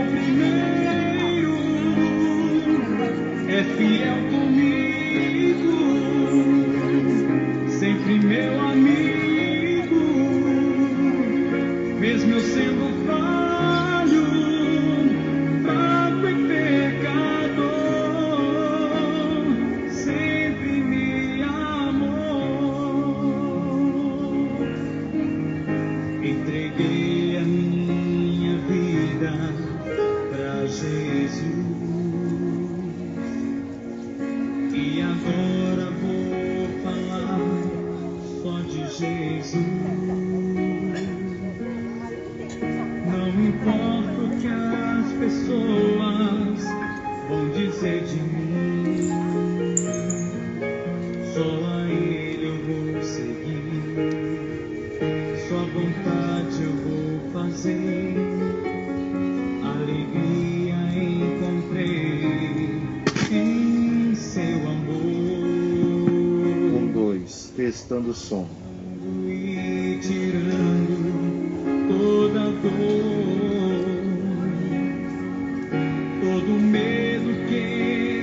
primeiro, é fiel comigo, sempre meu amigo, mesmo eu sendo falho, fraco e pecador, sempre me amou. Entreguei a minha vida pra Jesus e agora vou falar só de Jesus. Não importa o que as pessoas vão dizer de mim, só a Ele eu vou seguir, sua vontade eu vou fazer, alegria encontrei em seu amor. 1, 2, testando o som. E tirando toda dor, todo medo que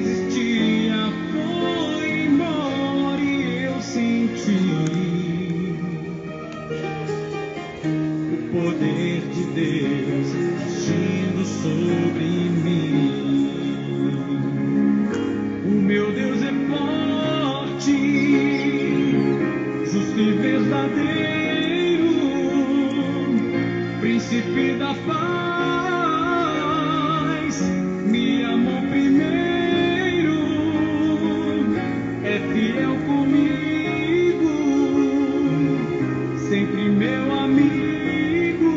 existia foi embora e eu senti o poder de Deus agindo sobre mim. O meu Deus é forte, justo e verdadeiro, príncipe da paz, me amou primeiro, é fiel comigo, sempre meu amigo,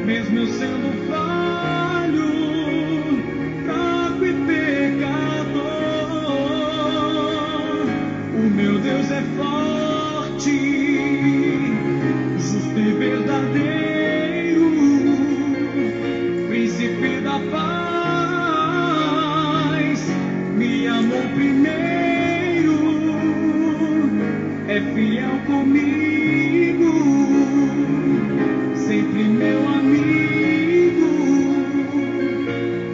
mesmo eu sendo falho, fraco e pecador. O meu Deus é forte, justo e verdadeiro, príncipe da paz, me amou primeiro, é fiel comigo, sempre meu amigo,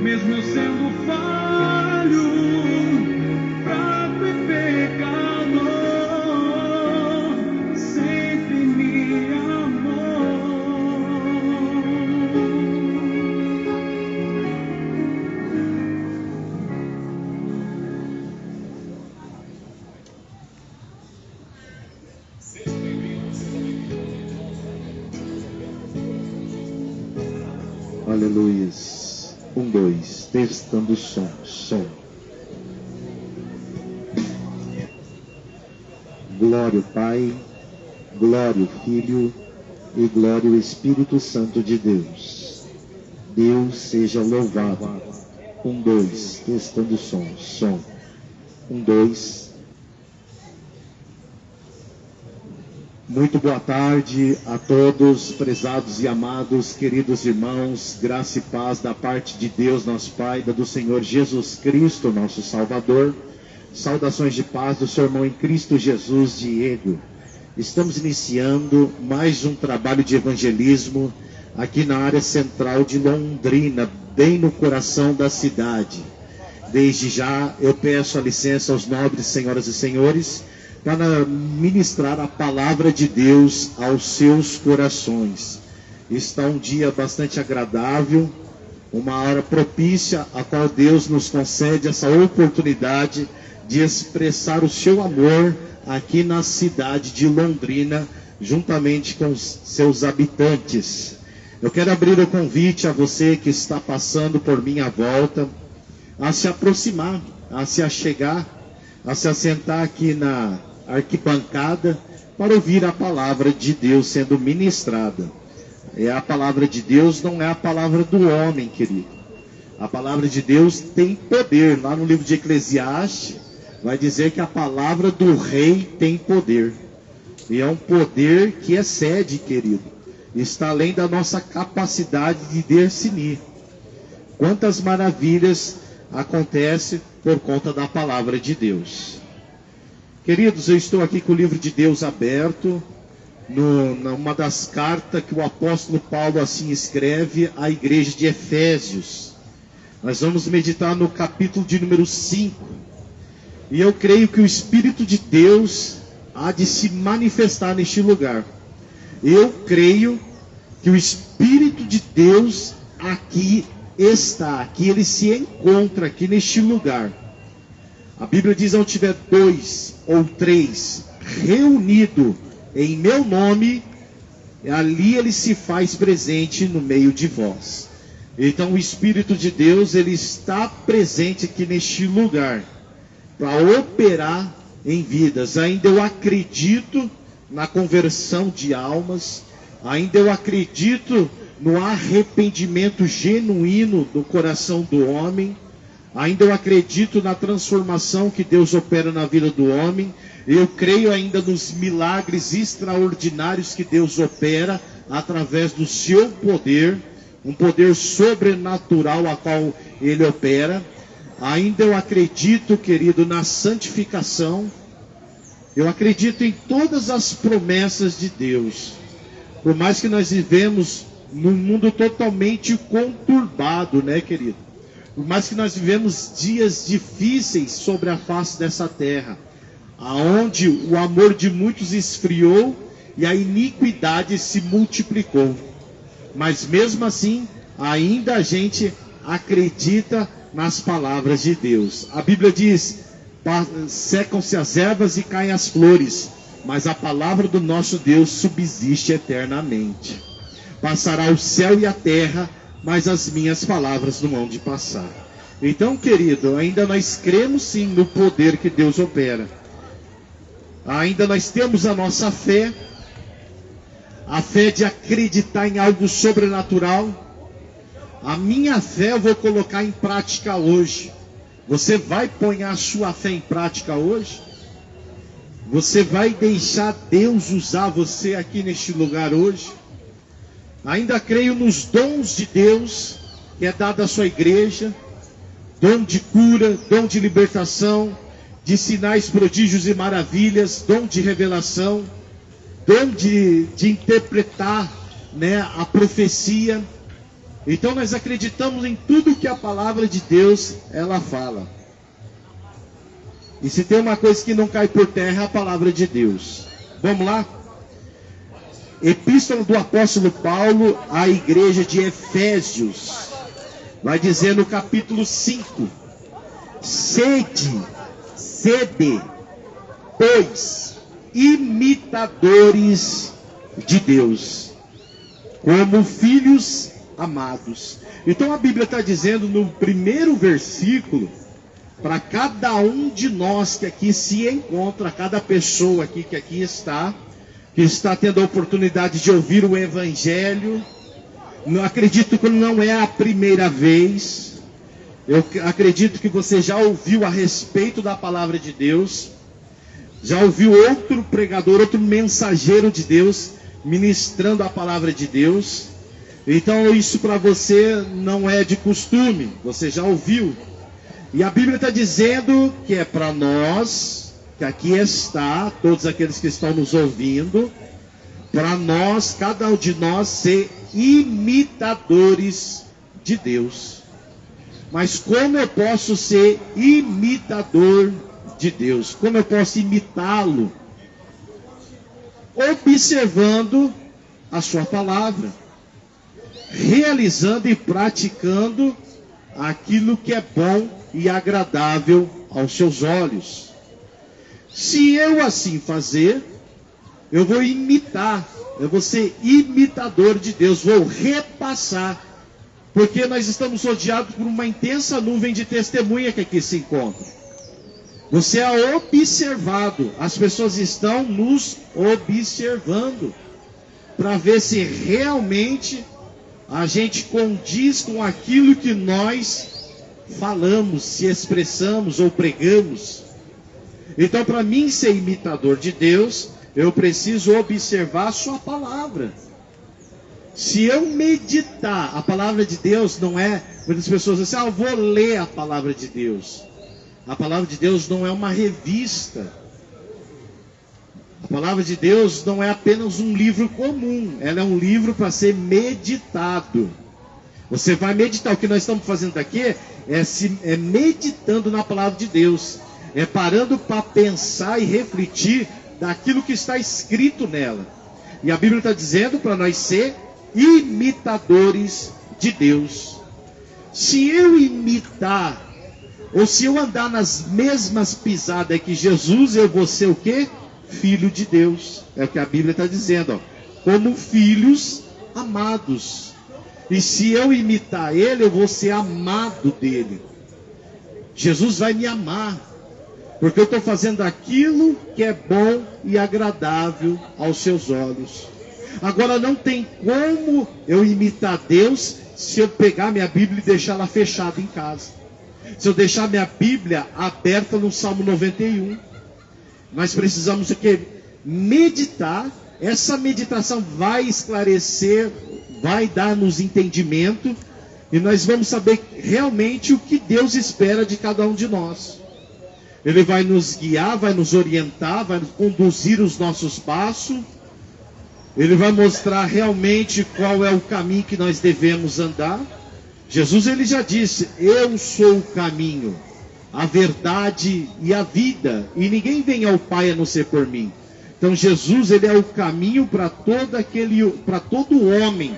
mesmo eu sendo falho, fraco e pecador, sempre me amou. Aleluia. 1, 2, testando o som. Glória ao Pai, glória ao Filho e glória ao Espírito Santo de Deus. Deus seja louvado. 1, 2, testando o som. 1, 2. Muito boa tarde a todos, prezados e amados, queridos irmãos, graça e paz da parte de Deus, nosso Pai, da do Senhor Jesus Cristo, nosso Salvador. Saudações de paz do seu irmão em Cristo Jesus, Diego. Estamos iniciando mais um trabalho de evangelismo aqui na área central de Londrina, bem no coração da cidade. Desde já eu peço a licença aos nobres senhoras e senhores para ministrar a palavra de Deus aos seus corações. Está um dia bastante agradável, uma hora propícia a qual Deus nos concede essa oportunidade de expressar o seu amor aqui na cidade de Londrina, juntamente com os seus habitantes. Eu quero abrir o convite a você que está passando por minha volta, a se aproximar, a se achegar, a se assentar aqui na arquibancada para ouvir a palavra de Deus sendo ministrada. A palavra de Deus não é a palavra do homem, querido. A palavra de Deus tem poder. Lá no livro de Eclesiastes vai dizer que a palavra do rei tem poder. E é um poder que excede, querido. Está além da nossa capacidade de discernir. Quantas maravilhas acontecem por conta da palavra de Deus. Queridos, eu estou aqui com o livro de Deus aberto, numa das cartas que o apóstolo Paulo assim escreve à igreja de Efésios. Nós vamos meditar no capítulo de número 5. E eu creio que o Espírito de Deus há de se manifestar neste lugar. Eu creio que o Espírito de Deus aqui está, que ele se encontra aqui neste lugar. A Bíblia diz: onde tiver 2 ou 3 reunidos em meu nome, ali ele se faz presente no meio de vós. Então o Espírito de Deus, ele está presente aqui neste lugar, para operar em vidas. Ainda eu acredito na conversão de almas, ainda eu acredito no arrependimento genuíno do coração do homem, ainda eu acredito na transformação que Deus opera na vida do homem. Eu creio ainda nos milagres extraordinários que Deus opera através do seu poder, um poder sobrenatural a qual ele opera. Ainda eu acredito, querido, na santificação. Eu acredito em todas as promessas de Deus. Por mais que nós vivemos num mundo totalmente conturbado, né, querido? Por mais que nós vivemos dias difíceis sobre a face dessa terra, aonde o amor de muitos esfriou e a iniquidade se multiplicou. Mas mesmo assim, ainda a gente acredita nas palavras de Deus. A Bíblia diz: secam-se as ervas e caem as flores, mas a palavra do nosso Deus subsiste eternamente. Passará o céu e a terra, mas as minhas palavras não hão de passar. Então, querido, ainda nós cremos sim no poder que Deus opera. Ainda nós temos a nossa fé, a fé de acreditar em algo sobrenatural. A minha fé eu vou colocar em prática hoje. Você vai pôr a sua fé em prática hoje? Você vai deixar Deus usar você aqui neste lugar hoje? Ainda creio nos dons de Deus que é dado à sua igreja. Dom de cura, dom de libertação, de sinais, prodígios e maravilhas, dom de revelação, dom de interpretar, né, a profecia. Então nós acreditamos em tudo que a palavra de Deus ela fala. E se tem uma coisa que não cai por terra, é a palavra de Deus. Vamos lá? Epístola do apóstolo Paulo à igreja de Efésios. Vai dizer no capítulo 5: sede, pois, imitadores de Deus, como filhos amados. Então a Bíblia está dizendo no primeiro versículo, para cada um de nós que aqui se encontra, cada pessoa aqui que aqui está, que está tendo a oportunidade de ouvir o Evangelho. Não acredito que não é a primeira vez. Eu acredito que você já ouviu a respeito da palavra de Deus, já ouviu outro pregador, outro mensageiro de Deus ministrando a palavra de Deus. Então isso para você não é de costume, você já ouviu. E a Bíblia está dizendo que é para nós, que aqui está, todos aqueles que estão nos ouvindo, para nós, cada um de nós ser imitadores de Deus. Mas como eu posso ser imitador de Deus? Como eu posso imitá-lo? Observando a sua palavra, realizando e praticando aquilo que é bom e agradável aos seus olhos. Se eu assim fazer, eu vou imitar, eu vou ser imitador de Deus, vou repassar, porque nós estamos rodeados por uma intensa nuvem de testemunha que aqui se encontra. Você é observado, as pessoas estão nos observando, para ver se realmente a gente condiz com aquilo que nós falamos, se expressamos ou pregamos. Então, para mim ser imitador de Deus, eu preciso observar a sua palavra. Se eu meditar, a palavra de Deus não é, muitas pessoas dizem assim, eu vou ler a palavra de Deus. A palavra de Deus não é uma revista. A palavra de Deus não é apenas um livro comum, ela é um livro para ser meditado. Você vai meditar. O que nós estamos fazendo aqui é meditando na palavra de Deus, é parando para pensar e refletir daquilo que está escrito nela. E a Bíblia está dizendo para nós ser imitadores de Deus. Se eu imitar, ou se eu andar nas mesmas pisadas que Jesus, eu vou ser o quê? Filho de Deus. É o que a Bíblia está dizendo, ó. Como filhos amados. E se eu imitar Ele, eu vou ser amado dele. Jesus vai me amar, porque eu estou fazendo aquilo que é bom e agradável aos seus olhos. Agora não tem como eu imitar Deus se eu pegar minha Bíblia e deixar ela fechada em casa. Se eu deixar minha Bíblia aberta no Salmo 91. Nós precisamos o quê? Meditar. Essa meditação vai esclarecer, vai dar-nos entendimento, e nós vamos saber realmente o que Deus espera de cada um de nós. Ele vai nos guiar, vai nos orientar, vai conduzir os nossos passos. Ele vai mostrar realmente qual é o caminho que nós devemos andar. Jesus, ele já disse: eu sou o caminho, a verdade e a vida, e ninguém vem ao Pai a não ser por mim. Então Jesus, ele é o caminho para todo homem.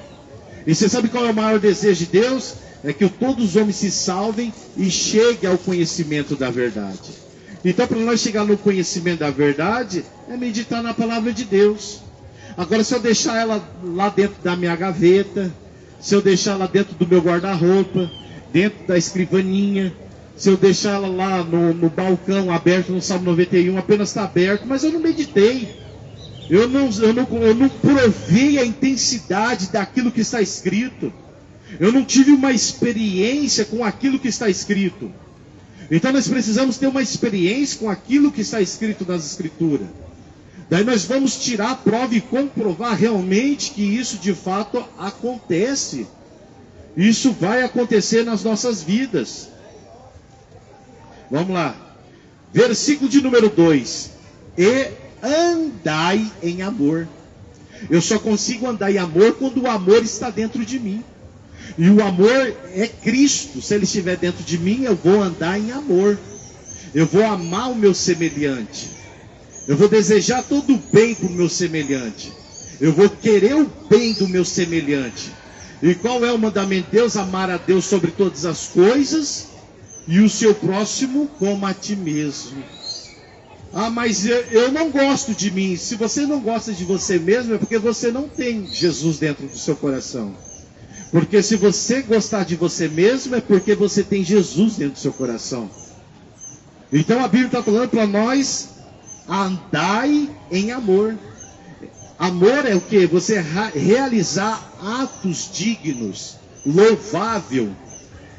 E você sabe qual é o maior desejo de Deus? É que todos os homens se salvem e cheguem ao conhecimento da verdade. Então, para nós chegar no conhecimento da verdade, é meditar na palavra de Deus. Agora, se eu deixar ela lá dentro da minha gaveta, se eu deixar ela dentro do meu guarda-roupa, dentro da escrivaninha, se eu deixar ela lá no balcão aberto, no Salmo 91, apenas está aberto, mas eu não meditei. Eu não provei a intensidade daquilo que está escrito. Eu não tive uma experiência com aquilo que está escrito. Então nós precisamos ter uma experiência com aquilo que está escrito nas Escrituras. Daí nós vamos tirar a prova e comprovar realmente que isso de fato acontece. Isso vai acontecer nas nossas vidas. Vamos lá. Versículo de número 2. E andai em amor. Eu só consigo andar em amor quando o amor está dentro de mim. E o amor é Cristo. Se Ele estiver dentro de mim, eu vou andar em amor. Eu vou amar o meu semelhante. Eu vou desejar todo o bem para o meu semelhante. Eu vou querer o bem do meu semelhante. E qual é o mandamento de Deus? Amar a Deus sobre todas as coisas e o seu próximo como a ti mesmo. Ah, mas eu não gosto de mim. Se você não gosta de você mesmo, é porque você não tem Jesus dentro do seu coração. Porque se você gostar de você mesmo, é porque você tem Jesus dentro do seu coração. Então a Bíblia está falando para nós: andai em amor. Amor é o que? Você realizar atos dignos, louvável.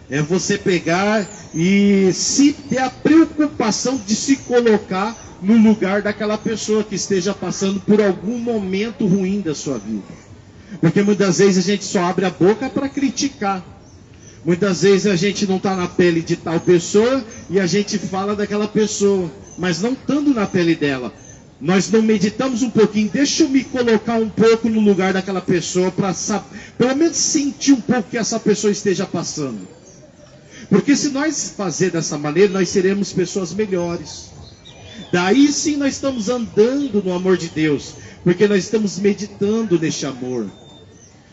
É você pegar e se ter a preocupação de se colocar no lugar daquela pessoa que esteja passando por algum momento ruim da sua vida. Porque muitas vezes a gente só abre a boca para criticar. Muitas vezes a gente não está na pele de tal pessoa e a gente fala daquela pessoa, mas não estando na pele dela. Nós não meditamos um pouquinho. Deixa eu me colocar um pouco no lugar daquela pessoa para pelo menos sentir um pouco que essa pessoa esteja passando. Porque se nós fazer dessa maneira, nós seremos pessoas melhores. Daí sim nós estamos andando no amor de Deus, porque nós estamos meditando neste amor.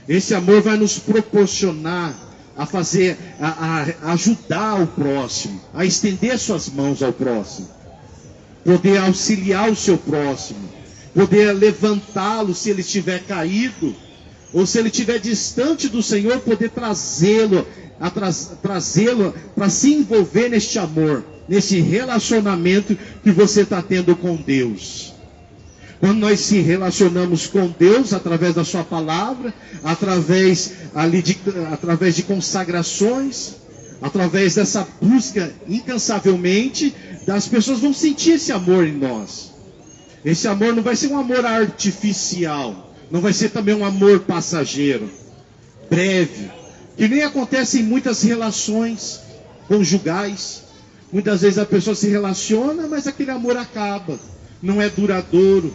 Esse amor vai nos proporcionar a ajudar o próximo, a estender suas mãos ao próximo, poder auxiliar o seu próximo, poder levantá-lo se ele estiver caído, ou se ele estiver distante do Senhor, poder trazê-lo para se envolver neste amor, nesse relacionamento que você está tendo com Deus. Quando nós se relacionamos com Deus através da sua palavra, através de consagrações, através dessa busca incansavelmente, as pessoas vão sentir esse amor em nós. Esse amor não vai ser um amor artificial, não vai ser também um amor passageiro, breve, que nem acontece em muitas relações conjugais. Muitas vezes a pessoa se relaciona, mas aquele amor acaba, não é duradouro.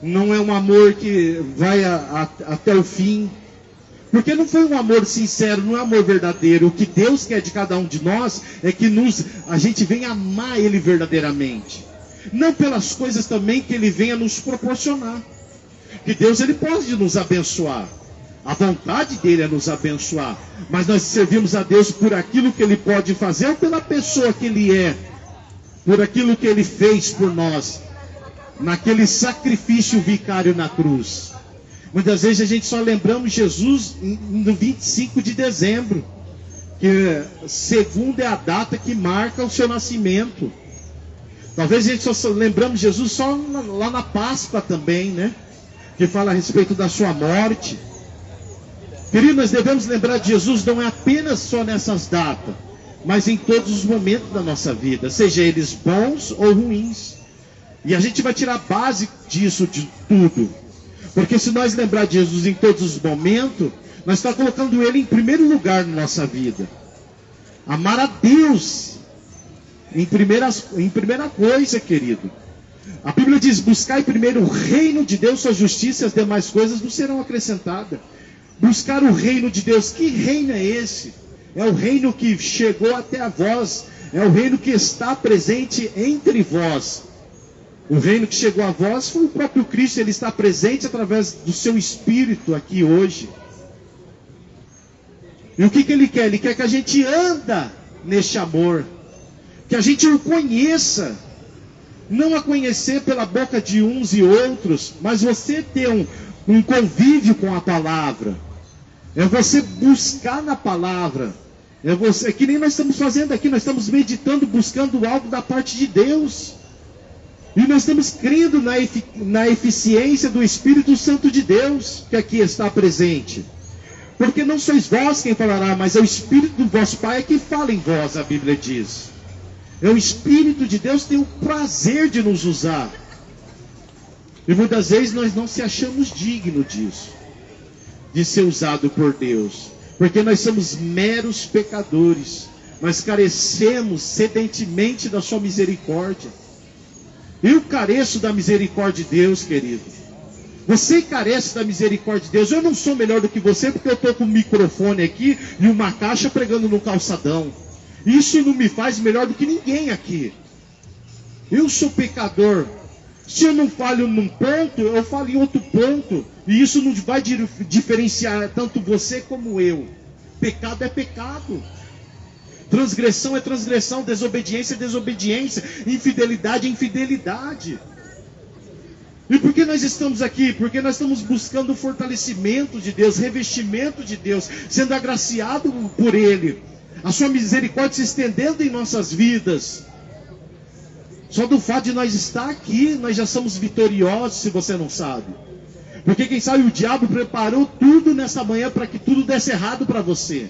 não é um amor que vai até o fim, porque não foi um amor sincero, não é um amor verdadeiro. O que Deus quer de cada um de nós é que a gente venha amar Ele verdadeiramente, não pelas coisas também que Ele venha nos proporcionar. Que Deus, Ele pode nos abençoar, a vontade dEle é nos abençoar, mas nós servimos a Deus por aquilo que Ele pode fazer, ou pela pessoa que Ele é, por aquilo que Ele fez por nós, naquele sacrifício vicário na cruz. Muitas vezes a gente só lembramos Jesus no 25 de dezembro, que segundo é a data que marca o seu nascimento. Talvez a gente só lembramos Jesus só lá na Páscoa também, né? Que fala a respeito da sua morte. Querido, nós devemos lembrar de Jesus não é apenas só nessas datas, mas em todos os momentos da nossa vida, seja eles bons ou ruins. E a gente vai tirar a base disso de tudo. Porque se nós lembrar de Jesus em todos os momentos, nós estamos colocando Ele em primeiro lugar na nossa vida. Amar a Deus em primeira coisa, querido. A Bíblia diz: buscai primeiro o reino de Deus, sua justiça, e as demais coisas não serão acrescentadas. Buscar o reino de Deus. Que reino é esse? É o reino que chegou até a vós. É o reino que está presente entre vós. O reino que chegou a vós foi o próprio Cristo. Ele está presente através do seu Espírito aqui hoje. E o que Ele quer? Ele quer que a gente anda neste amor, que a gente o conheça. Não a conhecer pela boca de uns e outros, mas você ter um convívio com a palavra. É você buscar na palavra. É você, que nem nós estamos fazendo aqui, nós estamos meditando, buscando algo da parte de Deus. E nós estamos crendo na eficiência do Espírito Santo de Deus, que aqui está presente. Porque não sois vós quem falará, mas é o Espírito do vosso Pai que fala em vós, a Bíblia diz. É o Espírito de Deus que tem o prazer de nos usar. E muitas vezes nós não se achamos dignos disso, de ser usado por Deus. Porque nós somos meros pecadores, mas carecemos sedentemente da sua misericórdia. Eu careço da misericórdia de Deus, querido. Você carece da misericórdia de Deus. Eu não sou melhor do que você porque eu estou com um microfone aqui e uma caixa pregando no calçadão. Isso não me faz melhor do que ninguém aqui. Eu sou pecador. Se eu não falho num ponto, eu falo em outro ponto. E isso não vai diferenciar tanto você como eu. Pecado é pecado. Transgressão é transgressão. Desobediência é desobediência. Infidelidade é infidelidade. E por que nós estamos aqui? Porque nós estamos buscando o fortalecimento de Deus, revestimento de Deus, sendo agraciado por Ele. A sua misericórdia se estendendo em nossas vidas. Só do fato de nós estar aqui, nós já somos vitoriosos, se você não sabe. Porque quem sabe o diabo preparou tudo nessa manhã para que tudo desse errado para você.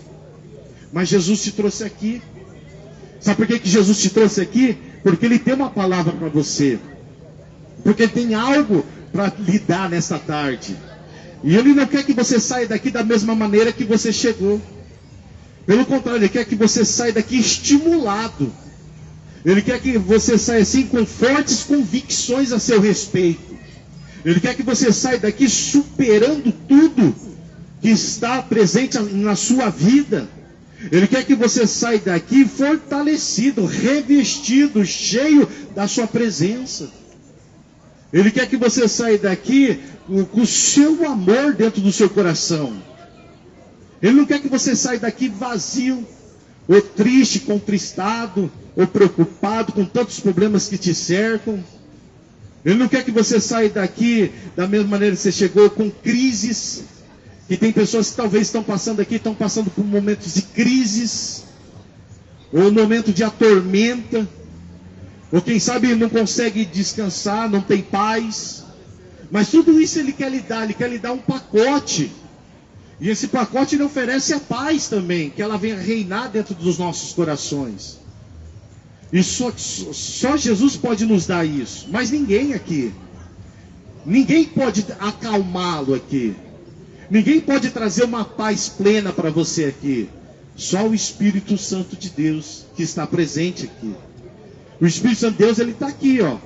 Mas Jesus te trouxe aqui. Sabe por que Jesus te trouxe aqui? Porque Ele tem uma palavra para você. Porque Ele tem algo para lhe dar nessa tarde. E Ele não quer que você saia daqui da mesma maneira que você chegou. Pelo contrário, Ele quer que você saia daqui estimulado. Ele quer que você saia assim com fortes convicções a seu respeito. Ele quer que você saia daqui superando tudo que está presente na sua vida. Ele quer que você saia daqui fortalecido, revestido, cheio da sua presença. Ele quer que você saia daqui com o seu amor dentro do seu coração. Ele não quer que você saia daqui vazio, ou triste, contristado, ou preocupado com tantos problemas que te cercam. Ele não quer que você saia daqui da mesma maneira que você chegou, com crises. E tem pessoas que talvez estão passando aqui, estão passando por momentos de crises, ou momento de atormenta, ou quem sabe não consegue descansar, não tem paz. Mas tudo isso Ele quer lhe dar um pacote. E esse pacote Ele oferece a paz também, que ela venha reinar dentro dos nossos corações. E só Jesus pode nos dar isso, mas ninguém aqui. Ninguém pode acalmá-lo aqui. Ninguém pode trazer uma paz plena para você aqui. Só o Espírito Santo de Deus que está presente aqui. O Espírito Santo de Deus, Ele está aqui, ó.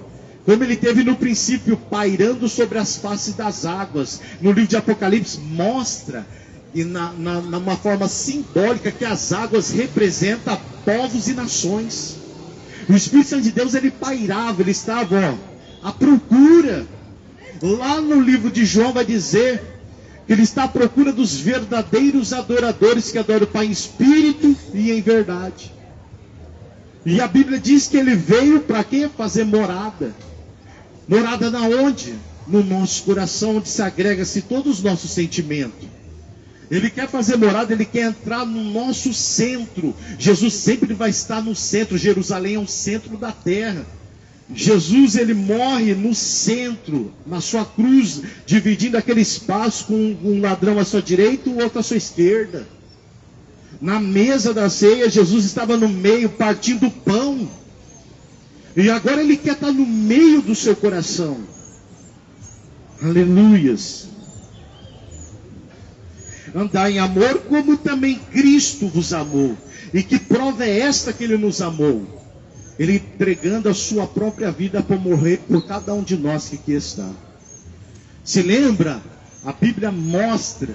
como ele teve no princípio, pairando sobre as faces das águas. No livro de Apocalipse mostra, e numa forma simbólica, que as águas representam povos e nações. O Espírito Santo de Deus, ele pairava, ele estava à procura. Lá no livro de João vai dizer que ele está à procura dos verdadeiros adoradores, que adoram o Pai em espírito e em verdade. E a Bíblia diz que ele veio para quê? Fazer morada. Morada na onde? No nosso coração, onde se agrega-se todos os nossos sentimentos. Ele quer fazer morada, ele quer entrar no nosso centro. Jesus sempre vai estar no centro. Jerusalém é o centro da terra. Jesus, ele morre no centro, na sua cruz, dividindo aquele espaço com um ladrão à sua direita e o outro à sua esquerda. Na mesa da ceia, Jesus estava no meio, partindo o pão. E agora ele quer estar no meio do seu coração. Aleluias. Andar em amor como também Cristo vos amou. E que prova é esta que ele nos amou? Ele entregando a sua própria vida para morrer por cada um de nós que aqui está. Se lembra? A Bíblia mostra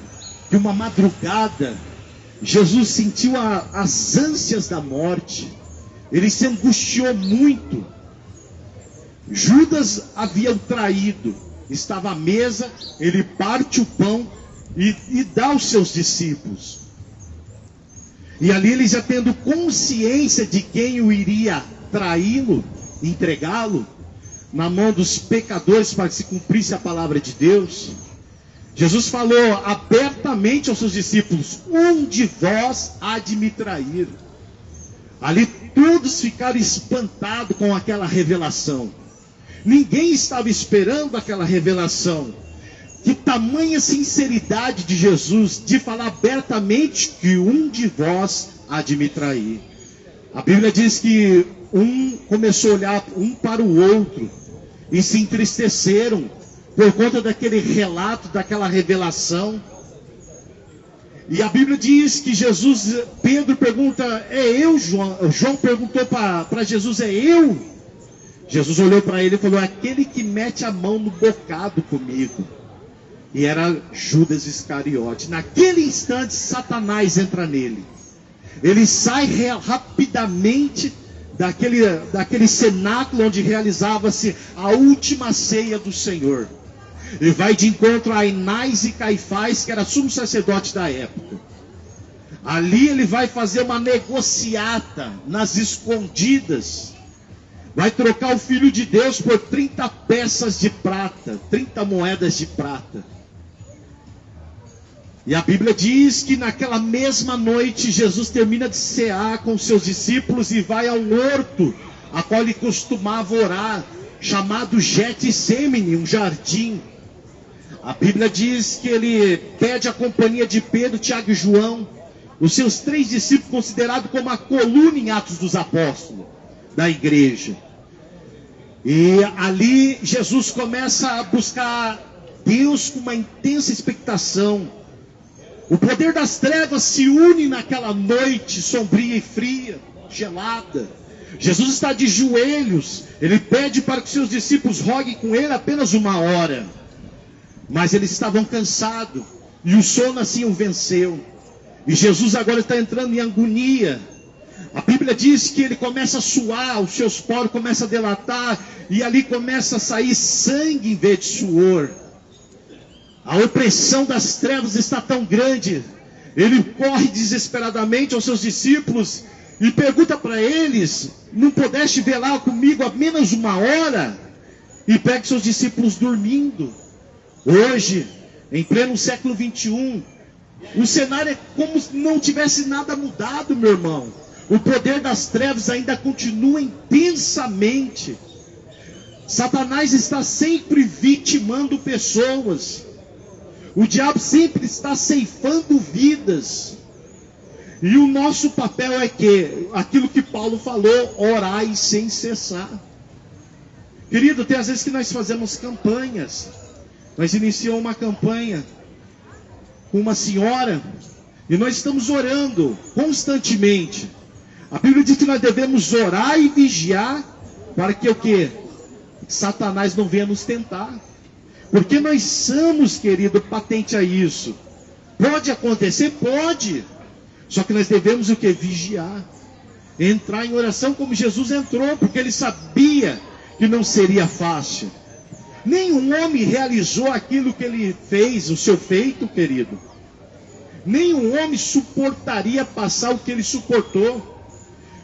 que uma madrugada Jesus sentiu as ânsias da morte. Ele se angustiou muito. Judas havia o traído. Estava à mesa, ele parte o pão e dá aos seus discípulos. E ali ele já tendo consciência de quem o iria traí-lo, entregá-lo na mão dos pecadores para que se cumprisse a palavra de Deus. Jesus falou abertamente aos seus discípulos: um de vós há de me trair. Ali todos ficaram espantados com aquela revelação. Ninguém estava esperando aquela revelação. Que tamanha sinceridade de Jesus, de falar abertamente que um de vós há de me trair. A Bíblia diz que um começou a olhar um para o outro e se entristeceram por conta daquele relato, daquela revelação. E a Bíblia diz que Pedro pergunta: é eu, João? João perguntou para Jesus: é eu? Jesus olhou para ele e falou: aquele que mete a mão no bocado comigo. E era Judas Iscariote. Naquele instante, Satanás entra nele. Ele sai rapidamente daquele cenáculo onde realizava-se a última ceia do Senhor. E vai de encontro a Anás e Caifás, que era sumo sacerdote da época. Ali ele vai fazer uma negociata nas escondidas. Vai trocar o Filho de Deus por 30 peças de prata, 30 moedas de prata. E a Bíblia diz que naquela mesma noite Jesus termina de cear com seus discípulos e vai ao horto, a qual ele costumava orar, chamado Getsemane, um jardim. A Bíblia diz que ele pede a companhia de Pedro, Tiago e João, os seus 3 discípulos, considerados como a coluna em Atos dos Apóstolos, da igreja. E ali Jesus começa a buscar Deus com uma intensa expectação. O poder das trevas se une naquela noite sombria e fria, gelada. Jesus está de joelhos. Ele pede para que seus discípulos roguem com ele apenas 1 hora. Mas eles estavam cansados. E o sono assim o venceu. E Jesus agora está entrando em agonia. A Bíblia diz que ele começa a suar, os seus poros começam a dilatar. E ali começa a sair sangue em vez de suor. A opressão das trevas está tão grande. Ele corre desesperadamente aos seus discípulos e pergunta para eles: não pudeste velar comigo apenas 1 hora? E pega seus discípulos dormindo. Hoje, em pleno século 21, o cenário é como se não tivesse nada mudado, meu irmão. O poder das trevas ainda continua intensamente. Satanás está sempre vitimando pessoas. O diabo sempre está ceifando vidas. E o nosso papel é que, aquilo que Paulo falou, orai sem cessar. Querido, tem às vezes que nós fazemos campanhas. Nós iniciamos uma campanha com uma senhora e nós estamos orando constantemente. A Bíblia diz que nós devemos orar e vigiar para que o quê? Satanás não venha nos tentar. Porque nós somos, querido, patente a isso. Pode acontecer? Pode. Só que nós devemos o que? Vigiar. Entrar em oração como Jesus entrou, porque ele sabia que não seria fácil. Nenhum homem realizou aquilo que ele fez, o seu feito, querido. Nenhum homem suportaria passar o que ele suportou.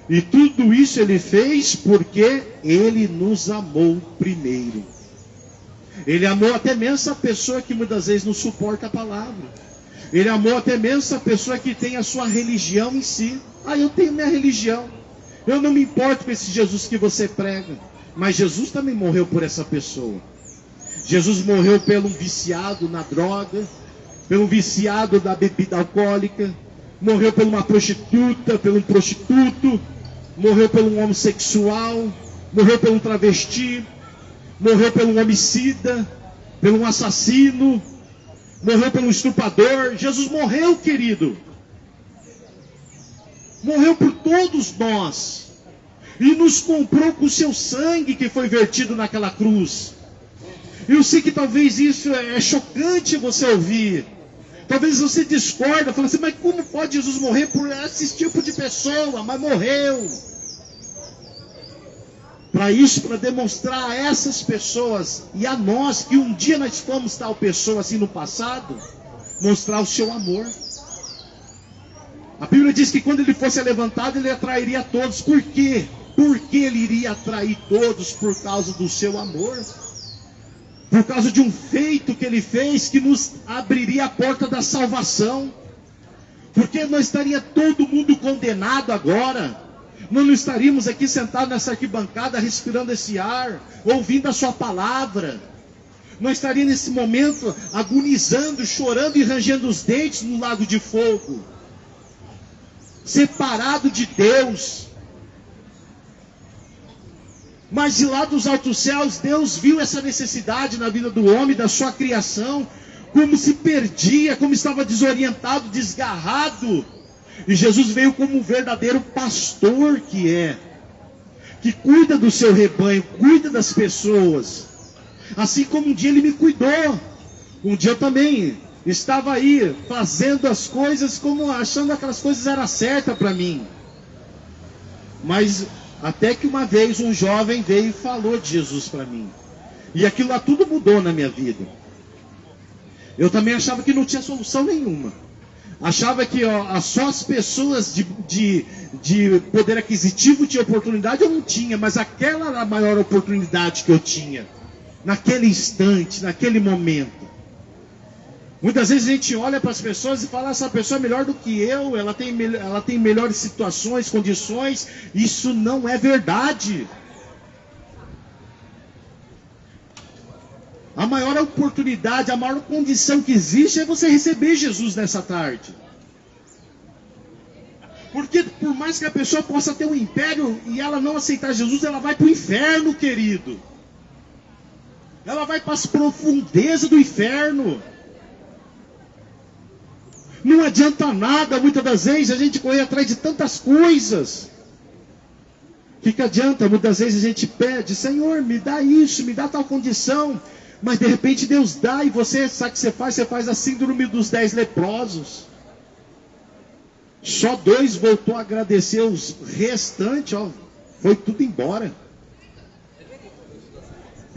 E tudo isso ele fez porque ele nos amou primeiro. Ele amou até mesmo essa pessoa que muitas vezes não suporta a palavra. Ele amou até mesmo essa pessoa que tem a sua religião em si. Ah, eu tenho minha religião. Eu não me importo com esse Jesus que você prega. Mas Jesus também morreu por essa pessoa. Jesus morreu pelo viciado na droga, pelo viciado da bebida alcoólica, morreu por uma prostituta, pelo prostituto, morreu por um homossexual, morreu por um travesti, morreu por um homicida, por um assassino, morreu por um estuprador. Jesus morreu, querido. Morreu por todos nós. E nos comprou com o seu sangue que foi vertido naquela cruz. Eu sei que talvez isso é chocante você ouvir. Talvez você discorda, fala assim, mas como pode Jesus morrer por esse tipo de pessoa? Mas morreu. Para isso, para demonstrar a essas pessoas e a nós, que um dia nós fomos tal pessoa assim no passado, mostrar o seu amor. A Bíblia diz que quando ele fosse levantado, ele atrairia a todos. Por quê? Porque ele iria atrair todos por causa do seu amor. Por causa de um feito que ele fez que nos abriria a porta da salvação. Porque não estaria todo mundo condenado agora. Nós não estaríamos aqui sentados nessa arquibancada respirando esse ar, ouvindo a sua palavra. Não estaria nesse momento agonizando, chorando e rangendo os dentes no lago de fogo. Separado de Deus. Mas de lá dos altos céus, Deus viu essa necessidade na vida do homem, da sua criação, como se perdia, como estava desorientado, desgarrado. E Jesus veio como um verdadeiro pastor que cuida do seu rebanho, cuida das pessoas. Assim como um dia ele me cuidou. Um dia eu também estava aí fazendo as coisas como achando que aquelas coisas eram certas para mim. Mas até que uma vez um jovem veio e falou de Jesus para mim. E aquilo lá tudo mudou na minha vida. Eu também achava que não tinha solução nenhuma. Achava que só as pessoas de poder aquisitivo tinham oportunidade, eu não tinha. Mas aquela era a maior oportunidade que eu tinha. Naquele instante, naquele momento. Muitas vezes a gente olha para as pessoas e fala, essa pessoa é melhor do que eu, ela tem melhores situações, condições. Isso não é verdade. A maior oportunidade, a maior condição que existe é você receber Jesus nessa tarde. Porque por mais que a pessoa possa ter um império e ela não aceitar Jesus, ela vai para o inferno, querido. Ela vai para as profundezas do inferno. Não adianta nada, muitas das vezes, a gente correr atrás de tantas coisas. O que adianta? Muitas vezes a gente pede, Senhor, me dá isso, me dá tal condição. Mas de repente Deus dá e você sabe o que você faz? Você faz a síndrome dos 10 leprosos. Só 2 voltou a agradecer, os restantes, foi tudo embora.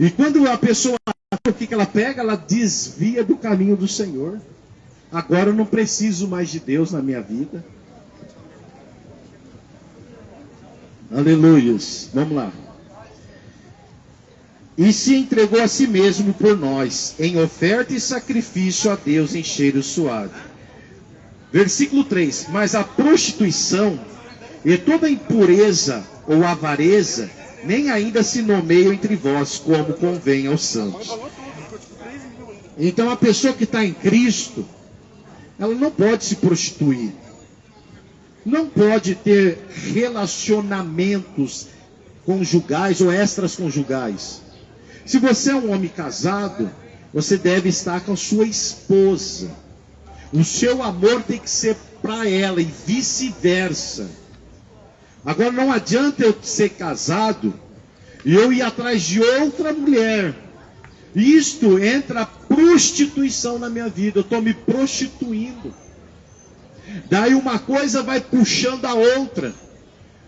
E quando a pessoa, o que ela pega? Ela desvia do caminho do Senhor. Agora eu não preciso mais de Deus na minha vida. Aleluias. Vamos lá. E se entregou a si mesmo por nós, em oferta e sacrifício a Deus em cheiro suave. Versículo 3. Mas a prostituição e toda impureza ou avareza nem ainda se nomeiam entre vós, como convém aos santos. Então a pessoa que está em Cristo, ela não pode se prostituir. Não pode ter relacionamentos conjugais ou extraconjugais. Se você é um homem casado, você deve estar com a sua esposa. O seu amor tem que ser para ela e vice-versa. Agora não adianta eu ser casado e eu ir atrás de outra mulher. Isto entra a prostituição na minha vida, eu estou me prostituindo. Daí uma coisa vai puxando a outra.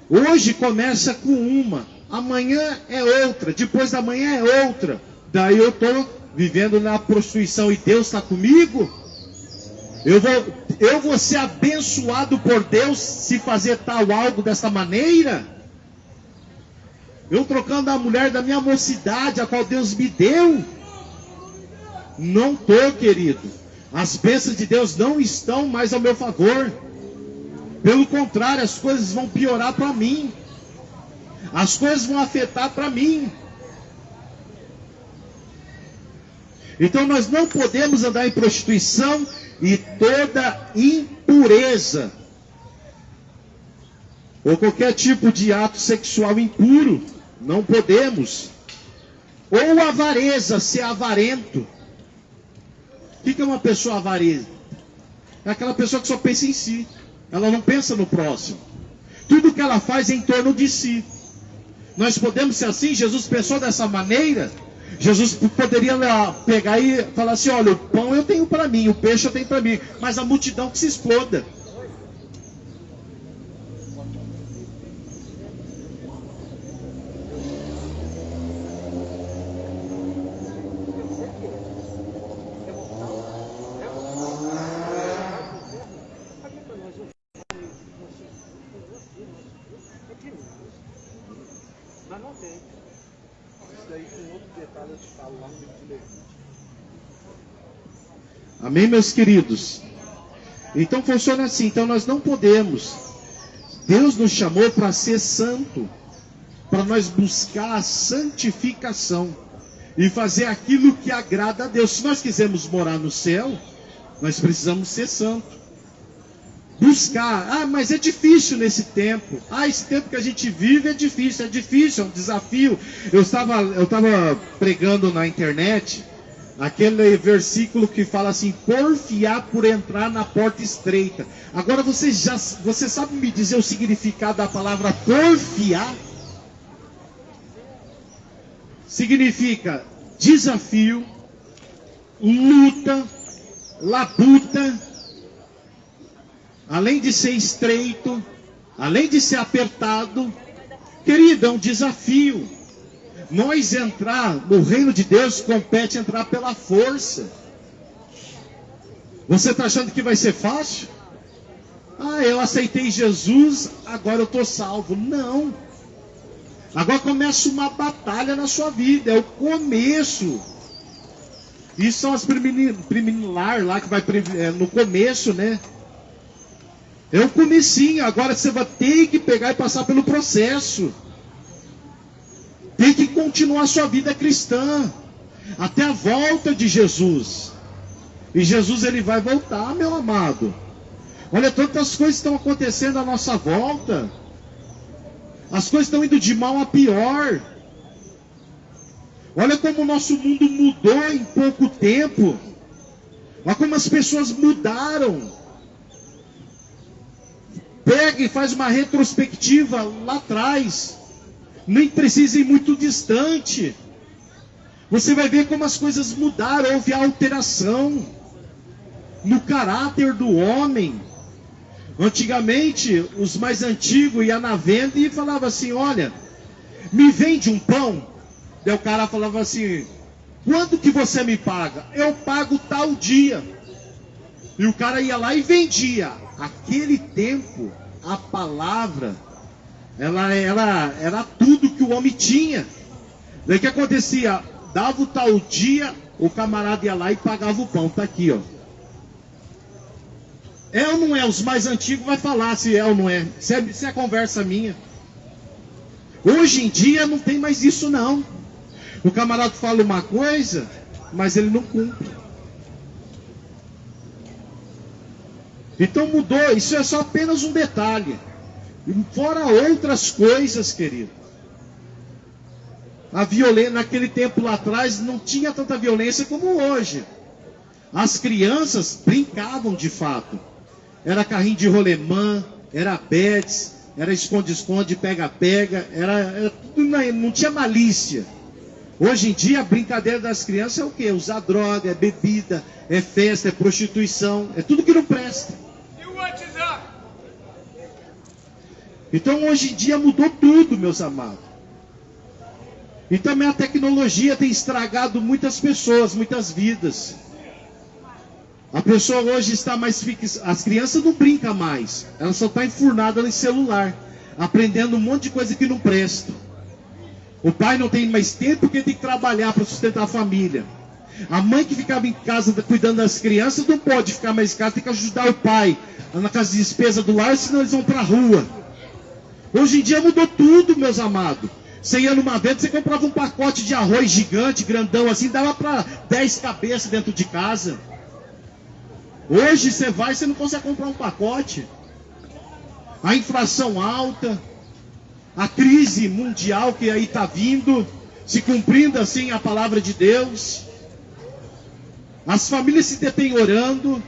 Hoje começa com uma, amanhã é outra, depois da manhã é outra. Daí eu estou vivendo na prostituição e Deus está comigo? Eu vou ser abençoado por Deus se fazer tal algo dessa maneira? Eu trocando a mulher da minha mocidade, a qual Deus me deu? Não estou, querido. As bênçãos de Deus não estão mais ao meu favor. Pelo contrário, as coisas vão piorar para mim. As coisas vão afetar para mim. Então nós não podemos andar em prostituição e toda impureza, ou qualquer tipo de ato sexual impuro. Não podemos. Ou avareza, ser avarento. O que é uma pessoa avarenta? É aquela pessoa que só pensa em si. Ela não pensa no próximo. Tudo que ela faz é em torno de si. Nós podemos ser assim? Jesus pensou dessa maneira? Jesus poderia pegar e falar assim: olha, o pão eu tenho para mim, o peixe eu tenho para mim, mas a multidão que se exploda. Mas não tem. Isso daí tem outro detalhe, eu te falo lá no livro de Levítico. Amém, meus queridos? Então funciona assim. Então nós não podemos. Deus nos chamou para ser santo, para nós buscar a santificação e fazer aquilo que agrada a Deus. Se nós quisermos morar no céu, nós precisamos ser santos. Buscar, mas é difícil nesse tempo. Esse tempo que a gente vive é difícil, é um desafio. Eu estava pregando na internet aquele versículo que fala assim: porfiar por entrar na porta estreita. Agora você sabe me dizer o significado da palavra porfiar? Significa desafio, luta, labuta. Além de ser estreito, além de ser apertado, querido, é um desafio. Nós entrar no reino de Deus compete entrar pela força. Você está achando que vai ser fácil? Eu aceitei Jesus, agora eu estou salvo. Não. Agora começa uma batalha na sua vida, é o começo. Isso são as preliminar lá que vai no começo, né? É o comecinho, agora você vai ter que pegar e passar pelo processo. Tem que continuar a sua vida cristã até a volta de Jesus. E Jesus ele vai voltar, meu amado. Olha, tantas coisas estão acontecendo à nossa volta. As coisas estão indo de mal a pior. Olha como o nosso mundo mudou em pouco tempo. Olha como as pessoas mudaram. Pega e faz uma retrospectiva lá atrás. Nem precisa ir muito distante. Você vai ver como as coisas mudaram. Houve alteração no caráter do homem. Antigamente, os mais antigos iam na venda e falavam assim: olha, me vende um pão. Daí o cara falava assim: quando que você me paga? Eu pago tal dia. E o cara ia lá e vendia. Aquele tempo, a palavra, ela era tudo que o homem tinha. Daí o que acontecia? Dava o tal dia, o camarada ia lá e pagava o pão. Está aqui, ó. É ou não é? Os mais antigos vai falar se é ou não é. Se é conversa minha. Hoje em dia não tem mais isso não. O camarada fala uma coisa, mas ele não cumpre. Então mudou, isso é só apenas um detalhe. Fora outras coisas, querido. A violência, naquele tempo lá atrás, não tinha tanta violência como hoje. As crianças brincavam de fato. Era carrinho de rolemã, era bets, era esconde-esconde, pega-pega, era tudo, não tinha malícia. Hoje em dia a brincadeira das crianças é o quê? Usar droga, é bebida, é festa, é prostituição, é tudo que não presta. Então hoje em dia mudou tudo, meus amados. E também a tecnologia tem estragado muitas pessoas, muitas vidas. A pessoa hoje está mais fixa. As crianças não brincam mais. Elas só estão enfurnadas no celular, aprendendo um monte de coisa que não presta. O pai não tem mais tempo porque tem que trabalhar para sustentar a família. A mãe que ficava em casa cuidando das crianças não pode ficar mais em casa, tem que ajudar o pai na casa de despesa do lar, senão eles vão para a rua. Hoje em dia mudou tudo, meus amados. Você ia numa venda, você comprava um pacote de arroz gigante, grandão assim, dava para 10 cabeças dentro de casa. Hoje você vai, você não consegue comprar um pacote. A inflação alta, a crise mundial que aí está vindo, se cumprindo assim a palavra de Deus. As famílias se deteriorando.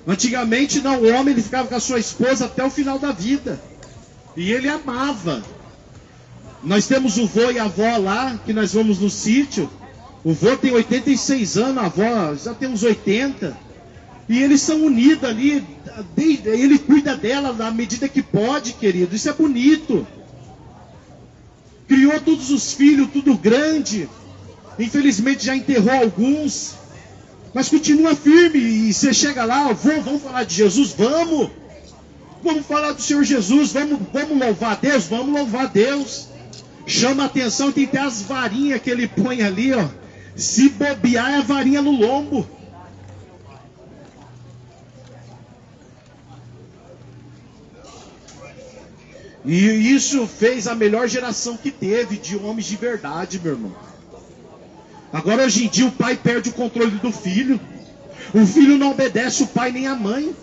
Antigamente não, o homem ele ficava com a sua esposa até o final da vida. E ele amava. Nós temos o vô e a avó lá, que nós vamos no sítio. O vô tem 86 anos, a avó já tem uns 80. E eles são unidos ali, ele cuida dela na medida que pode, querido. Isso é bonito. Criou todos os filhos, tudo grande. Infelizmente já enterrou alguns. Mas continua firme. E você chega lá, vamos falar de Jesus? Vamos. Vamos falar do Senhor Jesus. Vamos louvar a Deus? Vamos louvar a Deus. Chama a atenção, tem até as varinhas que ele põe ali, ó. Se bobear é a varinha no lombo. E isso fez a melhor geração que teve de homens de verdade, meu irmão. Agora hoje em dia o pai perde o controle do filho. O filho não obedece o pai nem a mãe.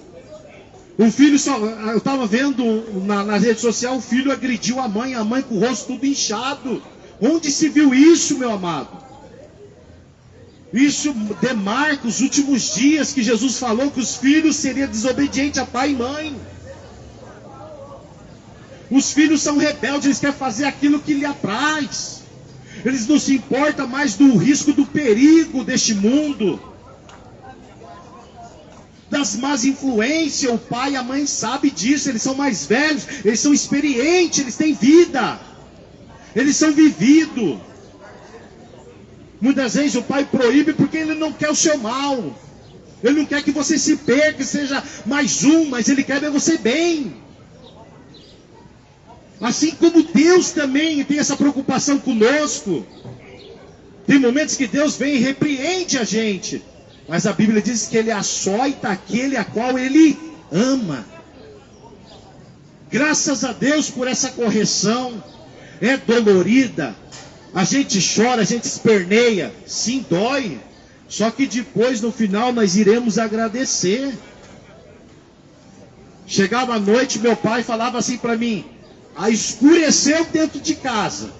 O filho só... Eu estava vendo na rede social, o filho agrediu a mãe com o rosto tudo inchado. Onde se viu isso, meu amado? Isso demarca os últimos dias que Jesus falou que os filhos seriam desobedientes a pai e mãe. Os filhos são rebeldes, eles querem fazer aquilo que lhe apraz. Eles não se importam mais do risco, do perigo deste mundo. Das más influências, o pai e a mãe sabem disso, eles são mais velhos, eles são experientes, eles têm vida. Eles são vividos. Muitas vezes o pai proíbe porque ele não quer o seu mal. Ele não quer que você se perca, seja mais um, mas ele quer ver você bem. Assim como Deus também tem essa preocupação conosco. Tem momentos que Deus vem e repreende a gente. Mas a Bíblia diz que Ele açoita aquele a qual Ele ama. Graças a Deus por essa correção. É dolorida. A gente chora, a gente esperneia. Sim, dói. Só que depois, no final, nós iremos agradecer. Chegava à noite, meu pai falava assim para mim: escureceu dentro de casa.